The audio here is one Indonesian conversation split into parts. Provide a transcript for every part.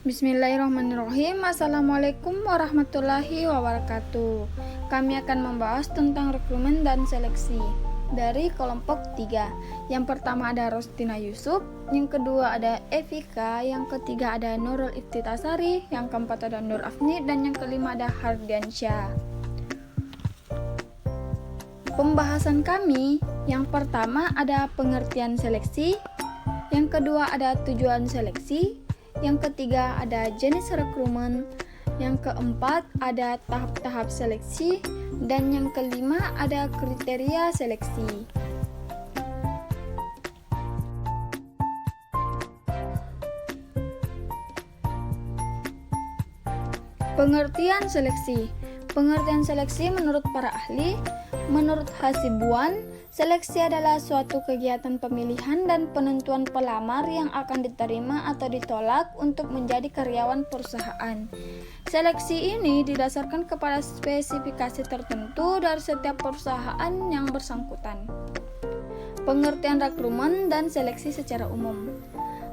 Bismillahirrahmanirrahim. Assalamualaikum warahmatullahi wabarakatuh. Kami akan membahas tentang rekrutmen dan seleksi dari kelompok 3. Yang pertama ada Rostina Yusuf, yang kedua ada Evika, yang ketiga ada Nurul Iftitasari, yang keempat ada Nur Afni, dan yang kelima ada Hardiansyah. Pembahasan kami, yang pertama ada pengertian seleksi, yang kedua ada tujuan seleksi, yang ketiga ada jenis rekrutmen, yang keempat ada tahap-tahap seleksi, dan yang kelima ada kriteria seleksi. Pengertian seleksi. Pengertian seleksi menurut para ahli, menurut Hasibuan, seleksi adalah suatu kegiatan pemilihan dan penentuan pelamar yang akan diterima atau ditolak untuk menjadi karyawan perusahaan. Seleksi ini didasarkan kepada spesifikasi tertentu dari setiap perusahaan yang bersangkutan. Pengertian rekrutmen dan seleksi secara umum.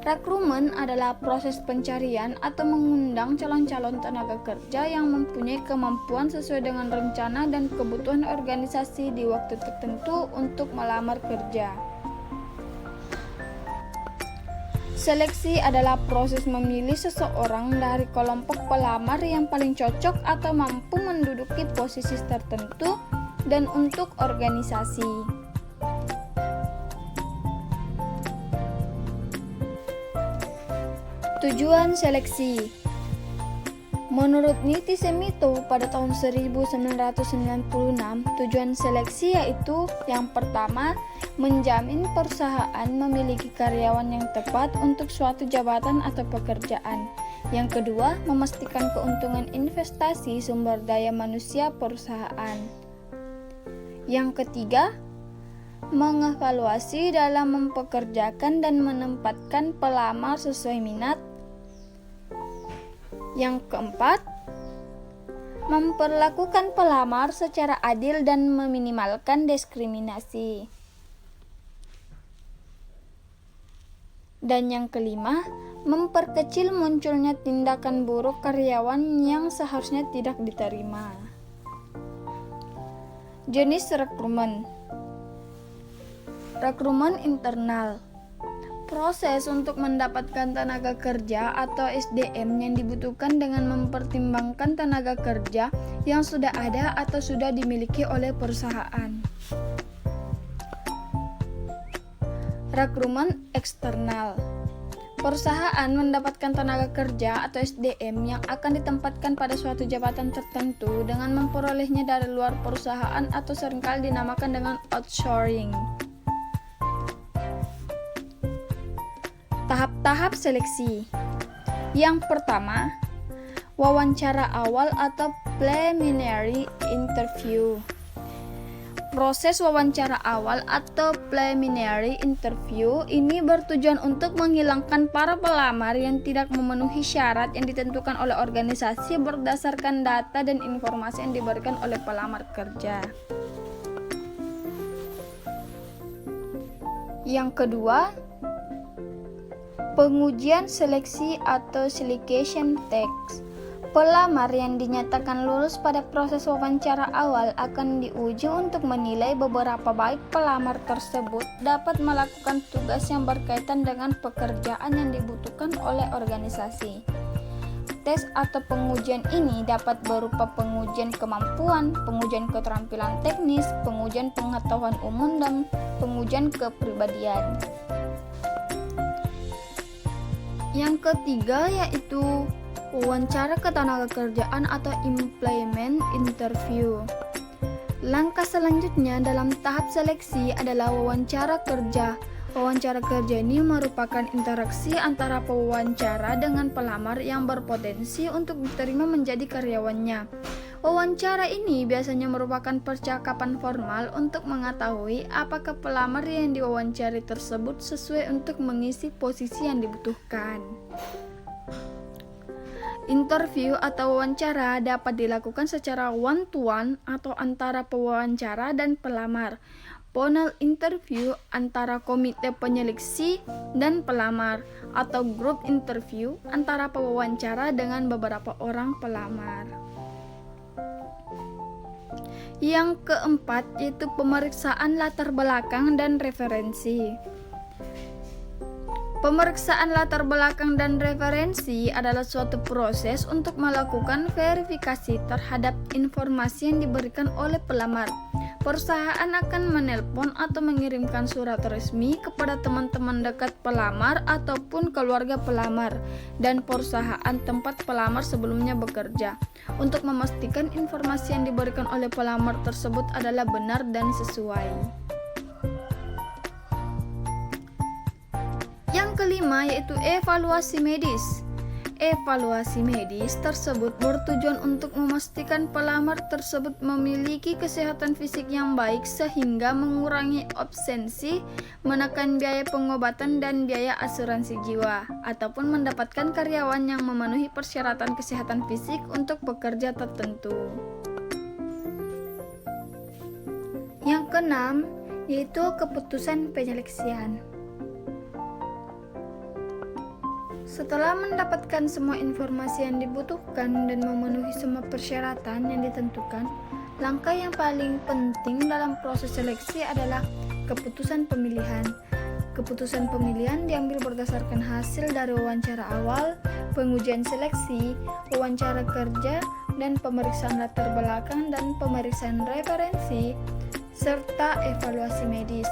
Rekrutmen adalah proses pencarian atau mengundang calon-calon tenaga kerja yang mempunyai kemampuan sesuai dengan rencana dan kebutuhan organisasi di waktu tertentu untuk melamar kerja. Seleksi adalah proses memilih seseorang dari kelompok pelamar yang paling cocok atau mampu menduduki posisi tertentu dan untuk organisasi. Tujuan seleksi. Menurut Niti Semito pada tahun 1996, tujuan seleksi yaitu yang pertama, menjamin perusahaan memiliki karyawan yang tepat untuk suatu jabatan atau pekerjaan. Yang kedua, memastikan keuntungan investasi sumber daya manusia perusahaan. Yang ketiga, mengevaluasi dalam mempekerjakan dan menempatkan pelamar sesuai minat. Yang keempat, memperlakukan pelamar secara adil dan meminimalkan diskriminasi. Dan yang kelima, memperkecil munculnya tindakan buruk karyawan yang seharusnya tidak diterima. Jenis rekrutmen. Rekrutmen internal. Proses untuk mendapatkan tenaga kerja atau SDM yang dibutuhkan dengan mempertimbangkan tenaga kerja yang sudah ada atau sudah dimiliki oleh perusahaan. Rekrutmen eksternal. Perusahaan mendapatkan tenaga kerja atau SDM yang akan ditempatkan pada suatu jabatan tertentu dengan memperolehnya dari luar perusahaan atau seringkali dinamakan dengan outsourcing. Tahap-tahap seleksi. Yang pertama, wawancara awal atau preliminary interview. Proses wawancara awal atau preliminary interview ini bertujuan untuk menghilangkan para pelamar yang tidak memenuhi syarat yang ditentukan oleh organisasi berdasarkan data dan informasi yang diberikan oleh pelamar kerja. Yang kedua, pengujian seleksi atau selection test. Pelamar yang dinyatakan lulus pada proses wawancara awal akan diuji untuk menilai beberapa baik pelamar tersebut dapat melakukan tugas yang berkaitan dengan pekerjaan yang dibutuhkan oleh organisasi. Tes atau pengujian ini dapat berupa pengujian kemampuan, pengujian keterampilan teknis, pengujian pengetahuan umum, dan pengujian kepribadian. Yang ketiga yaitu wawancara ketenagakerjaan atau employment interview. Langkah selanjutnya dalam tahap seleksi adalah wawancara kerja. Wawancara kerja ini merupakan interaksi antara pewawancara dengan pelamar yang berpotensi untuk diterima menjadi karyawannya. Wawancara ini biasanya merupakan percakapan formal untuk mengetahui apakah pelamar yang diwawancari tersebut sesuai untuk mengisi posisi yang dibutuhkan. Interview atau wawancara dapat dilakukan secara one-to-one atau antara pewawancara dan pelamar. panel interview antara komite penyeleksi dan pelamar, atau group interview antara pewawancara dengan beberapa orang pelamar. Yang keempat yaitu pemeriksaan latar belakang dan referensi. Pemeriksaan latar belakang dan referensi adalah suatu proses untuk melakukan verifikasi terhadap informasi yang diberikan oleh pelamar. Perusahaan akan menelpon atau mengirimkan surat resmi kepada teman-teman dekat pelamar ataupun keluarga pelamar dan perusahaan tempat pelamar sebelumnya bekerja untuk memastikan informasi yang diberikan oleh pelamar tersebut adalah benar dan sesuai. Yang kelima yaitu evaluasi medis. Evaluasi medis tersebut bertujuan untuk memastikan pelamar tersebut memiliki kesehatan fisik yang baik sehingga mengurangi absensi, menekan biaya pengobatan dan biaya asuransi jiwa, ataupun mendapatkan karyawan yang memenuhi persyaratan kesehatan fisik untuk bekerja tertentu. Yang keenam yaitu keputusan penyeleksian. Setelah mendapatkan semua informasi yang dibutuhkan dan memenuhi semua persyaratan yang ditentukan, langkah yang paling penting dalam proses seleksi adalah keputusan pemilihan. Keputusan pemilihan diambil berdasarkan hasil dari wawancara awal, pengujian seleksi, wawancara kerja, dan pemeriksaan latar belakang dan pemeriksaan referensi, serta evaluasi medis.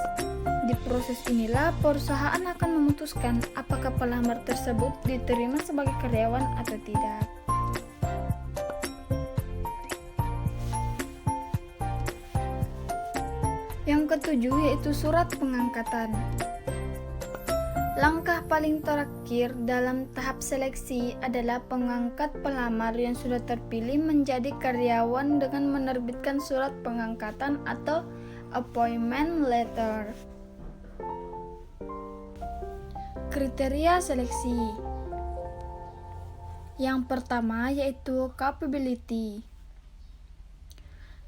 Di proses inilah perusahaan akan memutuskan apakah pelamar tersebut diterima sebagai karyawan atau tidak. Yang ketujuh yaitu surat pengangkatan. Langkah paling terakhir dalam tahap seleksi adalah pengangkat pelamar yang sudah terpilih menjadi karyawan dengan menerbitkan surat pengangkatan atau appointment letter. Kriteria seleksi. Yang pertama yaitu capability.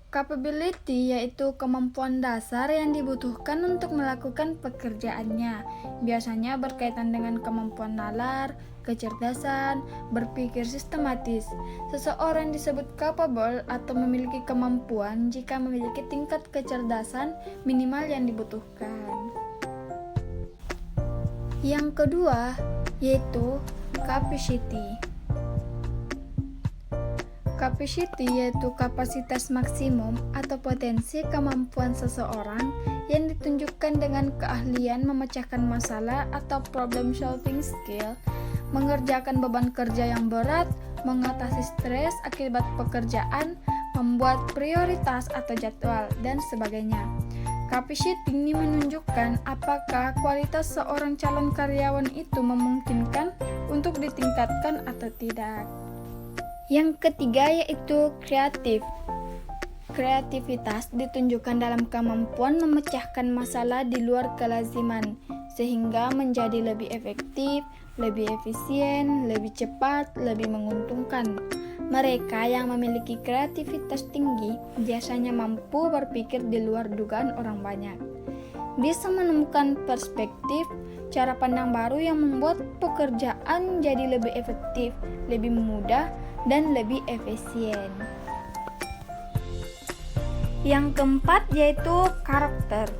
Capability yaitu kemampuan dasar yang dibutuhkan untuk melakukan pekerjaannya. Biasanya berkaitan dengan kemampuan nalar, kecerdasan, berpikir sistematis. Seseorang disebut capable atau memiliki kemampuan jika memiliki tingkat kecerdasan minimal yang dibutuhkan. Yang kedua yaitu capacity. Capacity yaitu kapasitas maksimum atau potensi kemampuan seseorang yang ditunjukkan dengan keahlian memecahkan masalah atau problem solving skill, mengerjakan beban kerja yang berat, mengatasi stres akibat pekerjaan, membuat prioritas atau jadwal, dan sebagainya. Capacity ini menunjukkan apakah kualitas seorang calon karyawan itu memungkinkan untuk ditingkatkan atau tidak. Yang ketiga yaitu kreatif. Kreativitas ditunjukkan dalam kemampuan memecahkan masalah di luar kelaziman sehingga menjadi lebih efektif, lebih efisien, lebih cepat, lebih menguntungkan. Mereka yang memiliki kreativitas tinggi biasanya mampu berpikir di luar dugaan orang banyak. Bisa menemukan perspektif, cara pandang baru yang membuat pekerjaan jadi lebih efektif, lebih mudah, dan lebih efisien. Yang keempat yaitu karakter.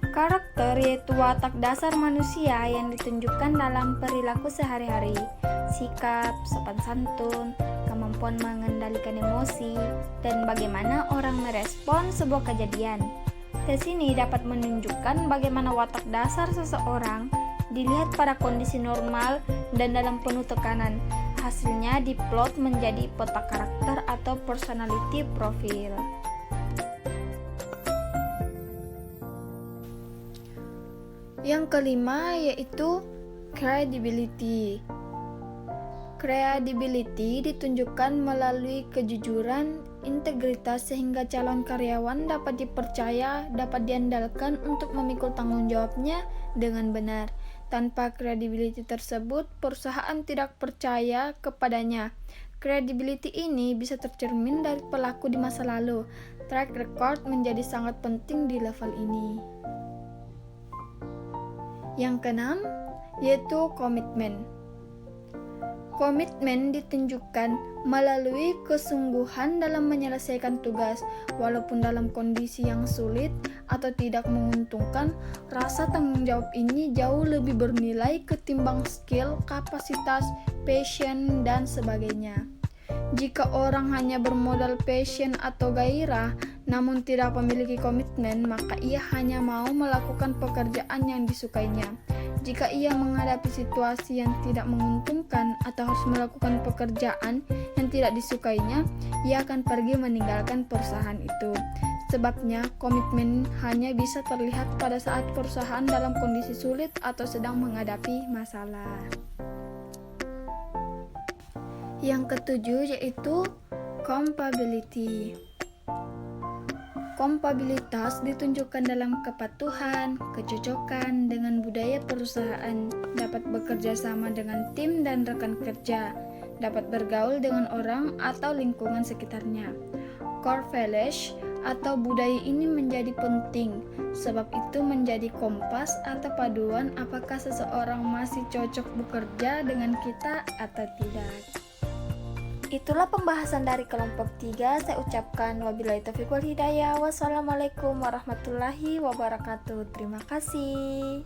Karakter yaitu watak dasar manusia yang ditunjukkan dalam perilaku sehari-hari, sikap, sopan santun, kemampuan mengendalikan emosi, dan bagaimana orang merespon sebuah kejadian. Tes ini dapat menunjukkan bagaimana watak dasar seseorang dilihat pada kondisi normal dan dalam penuh tekanan. Hasilnya diplot menjadi peta karakter atau personality profile. Yang kelima yaitu credibility. Credibility ditunjukkan melalui kejujuran, integritas sehingga calon karyawan dapat dipercaya, dapat diandalkan untuk memikul tanggung jawabnya dengan benar. Tanpa credibility tersebut, perusahaan tidak percaya kepadanya Credibility ini bisa tercermin dari pelaku di masa lalu. Track record menjadi sangat penting di level ini. Yang keenam, yaitu komitmen. Komitmen ditunjukkan melalui kesungguhan dalam menyelesaikan tugas, walaupun dalam kondisi yang sulit atau tidak menguntungkan. Rasa tanggung jawab ini jauh lebih bernilai ketimbang skill, kapasitas, passion, dan sebagainya. Jika orang hanya bermodal passion atau gairah, namun tidak memiliki komitmen, maka ia hanya mau melakukan pekerjaan yang disukainya. Jika ia menghadapi situasi yang tidak menguntungkan atau harus melakukan pekerjaan yang tidak disukainya, ia akan pergi meninggalkan perusahaan itu. Sebabnya, komitmen hanya bisa terlihat pada saat perusahaan dalam kondisi sulit atau sedang menghadapi masalah. Yang ketujuh yaitu compatibility. Kompabilitas ditunjukkan dalam kepatuhan, kecocokan dengan budaya perusahaan, dapat bekerja sama dengan tim dan rekan kerja, dapat bergaul dengan orang atau lingkungan sekitarnya. Core values atau budaya ini menjadi penting, sebab itu menjadi kompas atau paduan apakah seseorang masih cocok bekerja dengan kita atau tidak. Itulah pembahasan dari kelompok 3. Saya ucapkan wabillahi taufiq wal hidayah. Wassalamualaikum warahmatullahi wabarakatuh. Terima kasih.